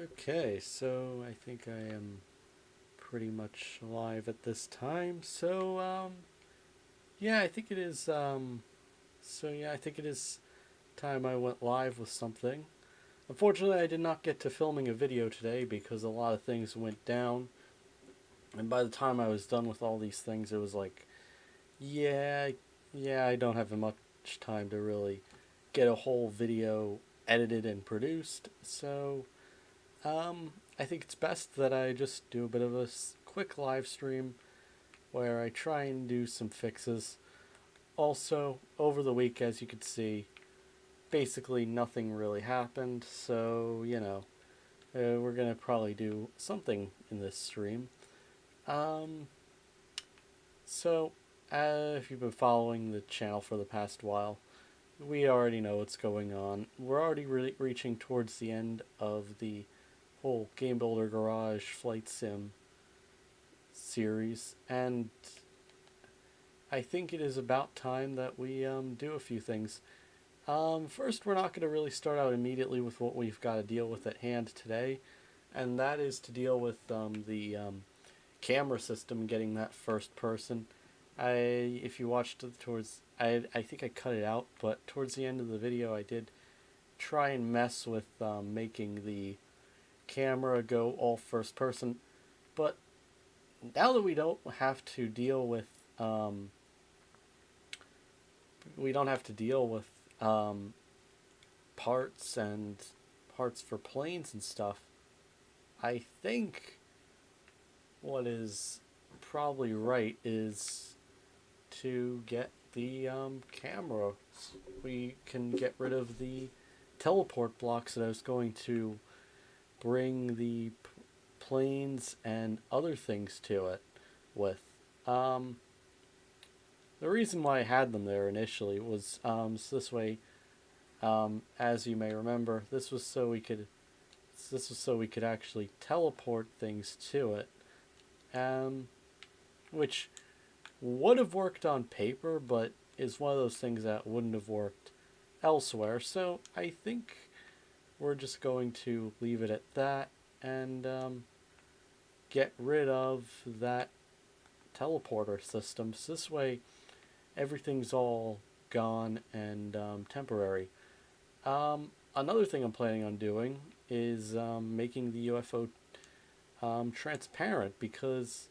Okay, so I think I am pretty much live at this time. Yeah, I think it is. I think it is time I went live with something. Unfortunately, I did not get to filming a video today because a lot of things went down, and by the time I was done with all these things, it was like, yeah, yeah, I don't have much time to really get a whole video edited and produced. I think it's best that I just do a bit of a quick live stream where I try and do some fixes. Also, over the week, as you could see, basically nothing really happened, so, we're gonna probably do something in this stream. Um, so, if you've been following the channel for the past while, we already know what's going on. We're already reaching towards the end of the whole Game Builder Garage Flight Sim series, and I think it is about time that we do a few things. First, we're not going to really start out immediately with what we've got to deal with at hand today, and that is to deal with the camera system, getting that first person. If you watched towards, I think I cut it out, but towards the end of the video, I did try and mess with making the camera go all first person. But now that um, we don't have to deal with um, parts and parts for planes and stuff. I think what is probably right is to get the camera. We can get rid of the teleport blocks that I was going to bring the planes and other things to it with. Um, the reason why I had them there initially was so this way, as you may remember, this was so we could actually teleport things to it, um, which would have worked on paper, but is one of those things that wouldn't have worked elsewhere. So I think we're just going to leave it at that and get rid of that teleporter system. So this way, everything's all gone and temporary. Another thing I'm planning on doing is making the UFO transparent because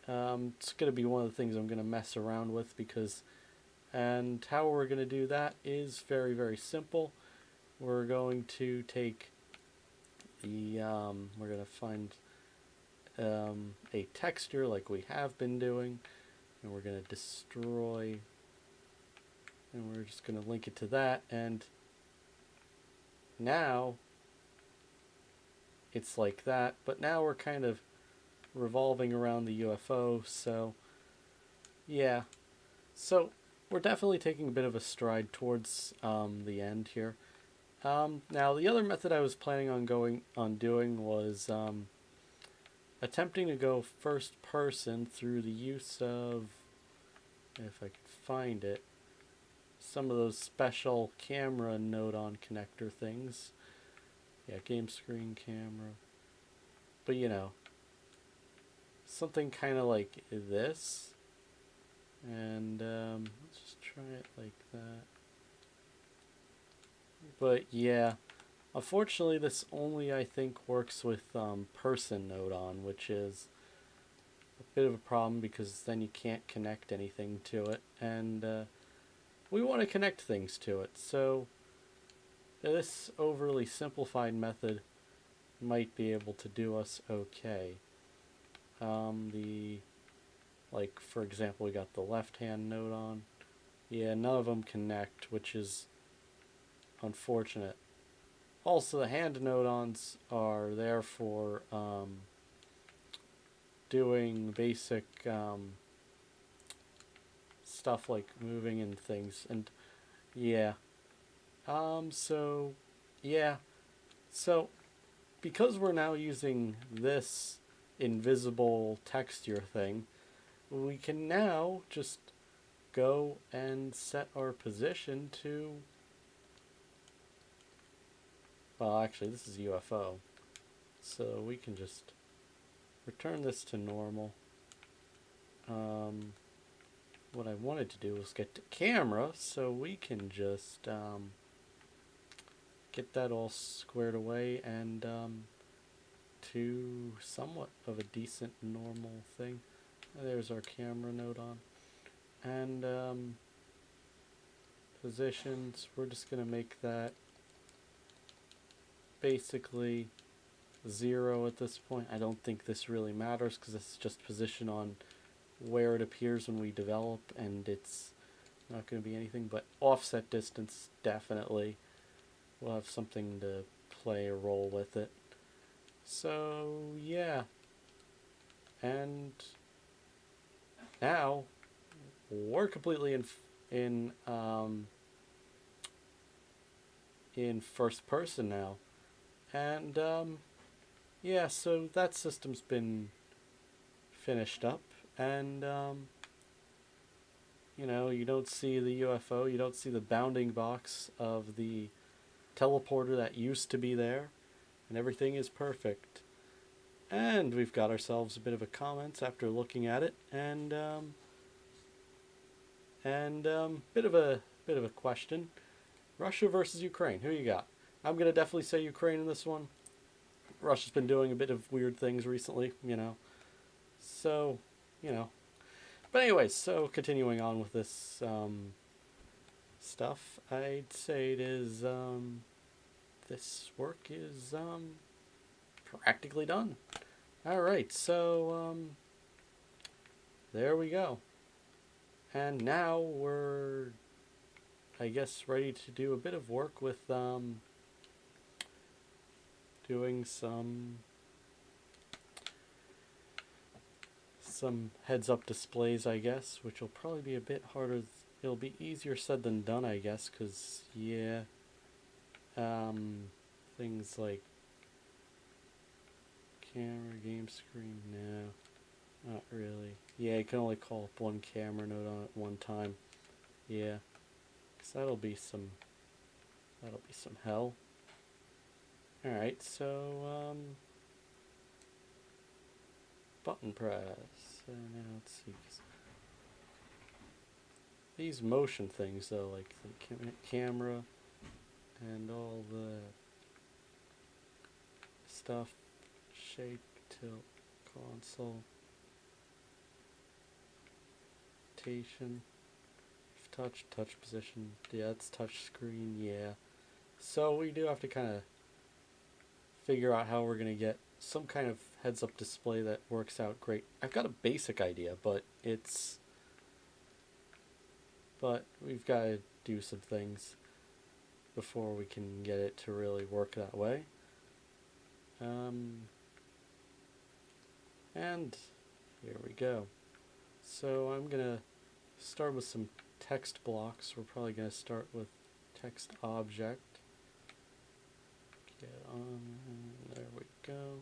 it's going to be one of the things I'm going to mess around with and how we're going to do that is very, very simple. We're going to take we're going to find a texture like we have been doing, and we're going to destroy, and we're just going to link it to that, and now it's like that, but now we're kind of revolving around the UFO, so yeah. So we're definitely taking a bit of a stride towards the end here. Now the other method I was planning on doing was attempting to go first person through the use of, if I could find it, some of those special camera node-on connector things. Yeah, game screen camera. But something kind of like this. And let's just try it like that. But yeah, unfortunately this only I think works with person node-on, which is a bit of a problem because then you can't connect anything to it, and we want to connect things to it. So this overly simplified method might be able to do us okay. Like for example, we got the left-hand node on. Yeah, none of them connect, which is unfortunate. Also, the hand node-ons are there for doing basic stuff like moving and things, and yeah. So yeah. So because we're now using this invisible texture thing, we can now just go and set our position to, well, actually this is UFO. So we can just return this to normal. What I wanted to do was get to camera, so we can just get that all squared away and to somewhat of a decent normal thing. There's our camera node on. And positions, we're just going to make that basically 0 at this point. I don't think this really matters because it's just position on where it appears when we develop, and it's not going to be anything, but offset distance definitely will have something to play a role with it. So yeah, and now we're completely in first person now, and yeah, so that system's been finished up, and you know, you don't see the UFO, you don't see the bounding box of the teleporter that used to be there, and everything is perfect. And we've got ourselves a bit of a comment after looking at it, and bit of a question. Russia versus Ukraine. Who you got? I'm gonna definitely say Ukraine in this one. Russia's been doing a bit of weird things recently, you know. So, you know. But anyways, so continuing on with this stuff, I'd say it is this work is practically done. Alright, so there we go. And now we're, I guess, ready to do a bit of work with doing some heads-up displays, I guess, which will probably be a bit harder. It'll be easier said than done, I guess, because, yeah, things like camera, game screen, no, not really. Yeah, you can only call up one camera node on at one time. Yeah, because that'll be some hell. Alright, so, button press. Now let's see. These motion things, though, like the camera and all the stuff, shake, tilt, console, rotation, touch position. Yeah, it's touch screen. Yeah. So we do have to kind of figure out how we're going to get some kind of heads-up display that works out great. I've got a basic idea, but we've got to do some things before we can get it to really work that way. And here we go. So I'm going to start with some text blocks. We're probably going to start with text object. Get on, there we go.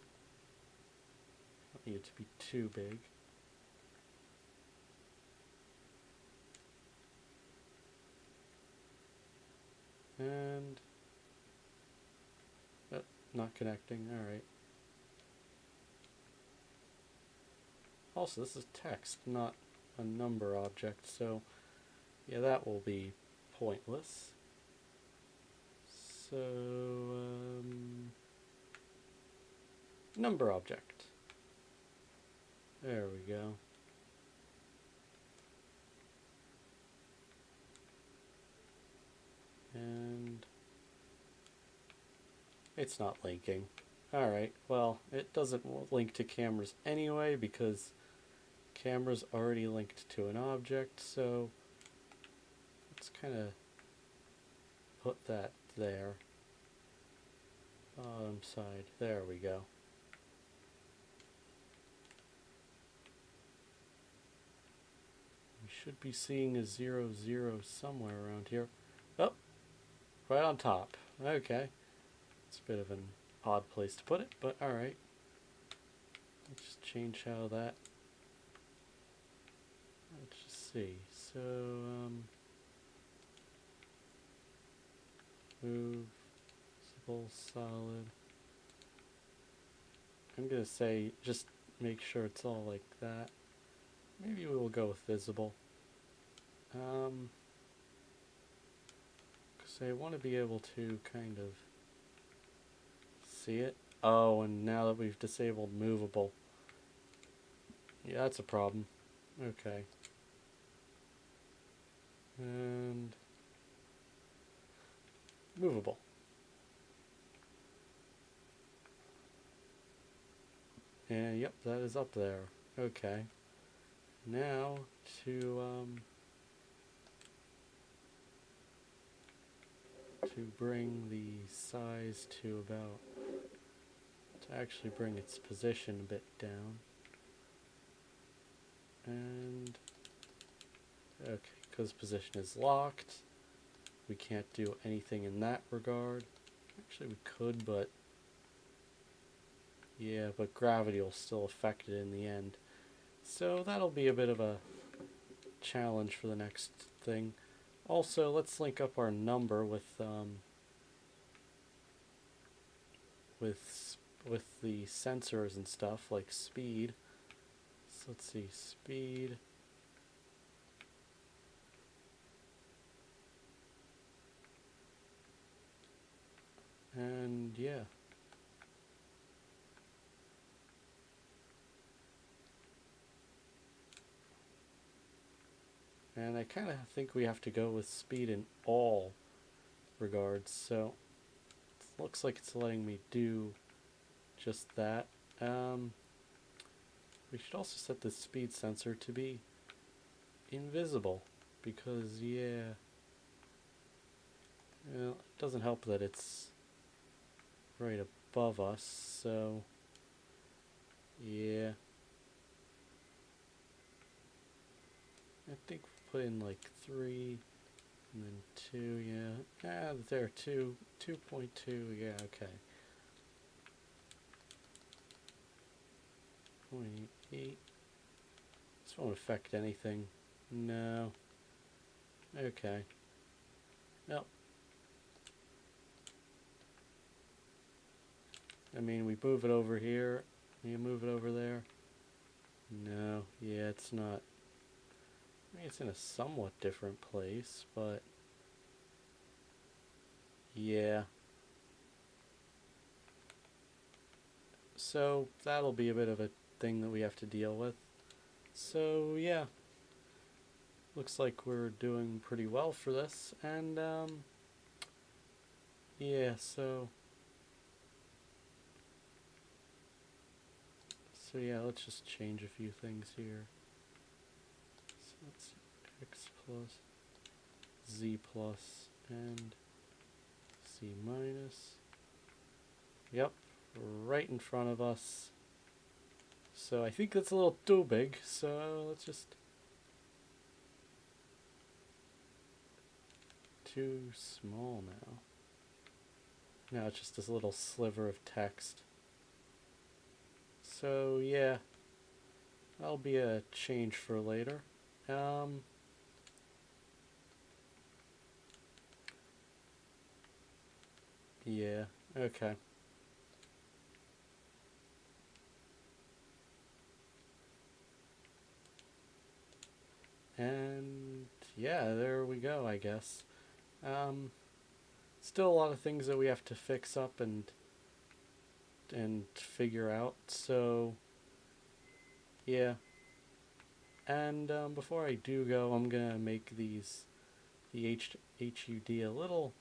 Don't need it to be too big. And not connecting, alright. Also, this is text, not a number object, so yeah, that will be pointless. So, number object. There we go. And it's not linking. Alright, well, it doesn't link to cameras anyway because camera's already linked to an object, so let's kind of put that there. Bottom side, there we go. We should be seeing a 0, 0 somewhere around here. Oh, right on top. Okay. It's a bit of an odd place to put it, but alright. Let's just change how that. Let's just see. So, move, visible, solid. I'm gonna say just make sure it's all like that. Maybe we will go with visible. Because I want to be able to kind of see it. Oh, and now that we've disabled movable. Yeah, that's a problem. Okay. And movable. And yep, that is up there. Okay. Now to bring the size to about, to actually bring its position a bit down. And okay, because position is locked, we can't do anything in that regard. Actually we could, but yeah, but gravity will still affect it in the end. So that'll be a bit of a challenge for the next thing. Also, let's link up our number with the sensors and stuff like speed. So let's see, speed. And yeah. And I kind of think we have to go with speed in all regards. So it looks like it's letting me do just that. We should also set the speed sensor to be invisible because yeah, well, it doesn't help that it's right above us, so yeah. I think we put in like 3 and then 2, yeah. Ah, there, 2, 2.2, yeah, okay. 0.8. This won't affect anything. No. Okay. Nope. I mean, we move it over here. You move it over there. No. Yeah, it's not. I mean, it's in a somewhat different place, but yeah. So that'll be a bit of a thing that we have to deal with. So yeah. Looks like we're doing pretty well for this, and yeah, so yeah, let's just change a few things here. So let's see, x plus, z plus, and c minus. Yep, right in front of us. So I think that's a little too big, so let's just too small now. Now it's just this little sliver of text. So yeah, that'll be a change for later. Yeah, okay. And yeah, there we go, I guess. Still a lot of things that we have to fix up and figure out. So yeah. And before I do go, I'm gonna make the HUD a little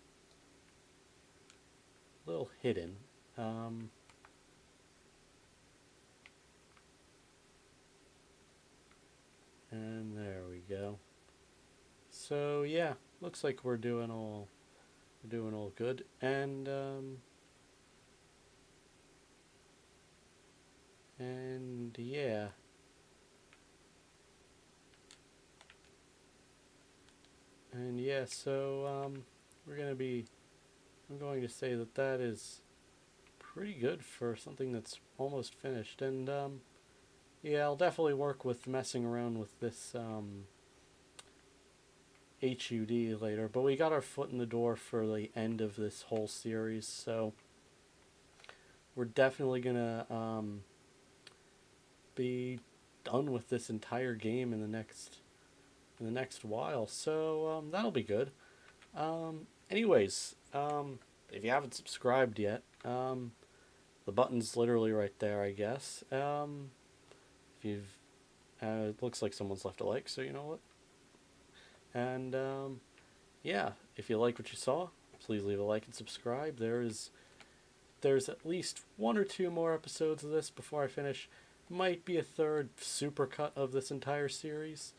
hidden. And there we go. So yeah, looks like we're doing all good. And yeah. And yeah, so I'm going to say that that is pretty good for something that's almost finished. And yeah, I'll definitely work with messing around with this HUD later, but we got our foot in the door for the end of this whole series, so we're definitely gonna be done with this entire game in the next while. So that'll be good. Anyways, if you haven't subscribed yet, the button's literally right there, I guess. If you've, it looks like someone's left a like, so you know what. And yeah, if you like what you saw, please leave a like and subscribe. There's at least one or two more episodes of this before I finish. Might be a third supercut of this entire series.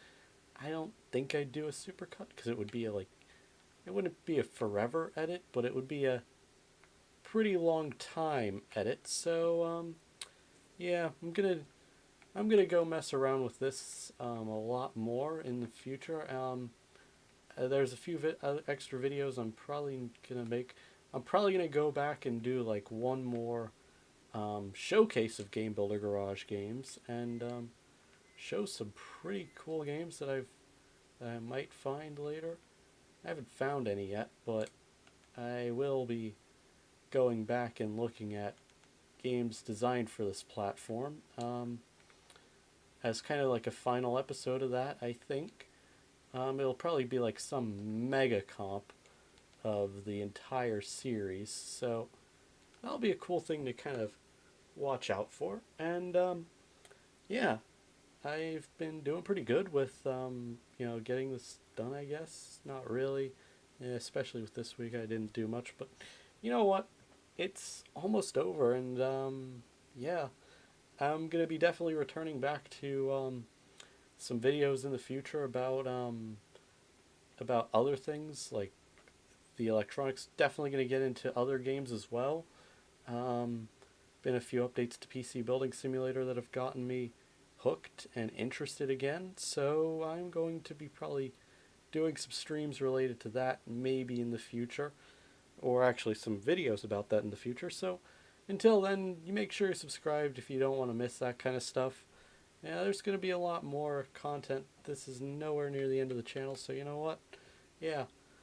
I don't think I'd do a supercut because it would be it wouldn't be a forever edit, but it would be a pretty long time edit. So yeah, I'm gonna go mess around with this a lot more in the future. There's a few extra videos I'm probably gonna make. I'm probably gonna go back and do like one more showcase of Game Builder Garage games and show some pretty cool games that I might find later. I haven't found any yet, but I will be going back and looking at games designed for this platform as kind of like a final episode of that, I think. It'll probably be like some mega comp of the entire series, so that'll be a cool thing to kind of watch out for. And yeah, I've been doing pretty good with getting this done, I guess. Not really, especially with this week. I didn't do much, but you know what? It's almost over, and yeah, I'm gonna be definitely returning back to some videos in the future about other things like the electronics. Definitely gonna get into other games as well. Um, Been a few updates to PC Building Simulator that have gotten me hooked and interested again. So I'm going to be probably doing some streams related to that maybe in the future, or actually some videos about that in the future. So until then, you make sure you're subscribed if you don't want to miss that kind of stuff. Yeah, there's going to be a lot more content. This is nowhere near the end of the channel, so you know what? Yeah,